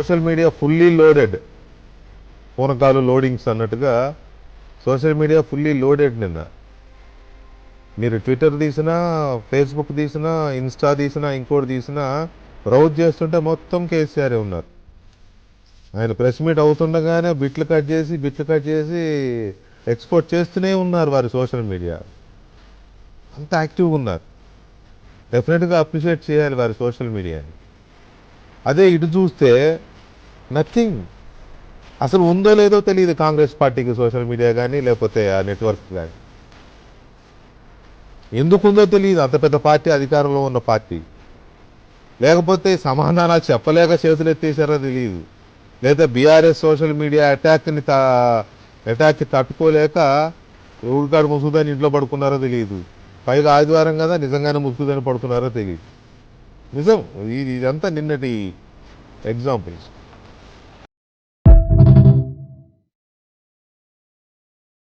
Social media fully loaded, పూనకాలు loadings అన్నట్టుగా social media fully loaded. నిన్న మీరు ట్విట్టర్ తీసినా, ఫేస్బుక్ తీసినా, ఇన్స్టా తీసినా, ఇంకోటి తీసినా బ్రౌజ్ చేస్తుంటే మొత్తం కేసీఆర్ ఉన్నారు. ఆయన ప్రెస్ మీట్ అవుతుండగానే బిట్లు కట్ చేసి ఎక్స్పోర్ట్ చేస్తూనే ఉన్నారు వారి సోషల్ మీడియా. అంత యాక్టివ్గా ఉన్నారు. డెఫినెట్గా అప్రిషియేట్ చేయాలి వారి సోషల్ మీడియాని. అదే ఇటు చూస్తే నథింగ్. అసలు ఉందో లేదో తెలియదు కాంగ్రెస్ పార్టీకి సోషల్ మీడియా కానీ, లేకపోతే ఆ నెట్వర్క్ కానీ. ఎందుకుందో తెలియదు. అంత పెద్ద పార్టీ, అధికారంలో ఉన్న పార్టీ. లేకపోతే సమాధానాలు చెప్పలేక చేతులు ఎత్తేసారో తెలియదు, లేదా బీఆర్ఎస్ సోషల్ మీడియా అటాక్కి తట్టుకోలేక ఊరికాడు ముసుగుదని ఇంట్లో పడుకున్నారో తెలియదు. పైగా ఆదివారం కదా, నిజంగానే ముసుగుదని పడుకున్నారో తెలియదు. నిజం, ఇదంతా నిన్నటి ఎగ్జాంపుల్స్.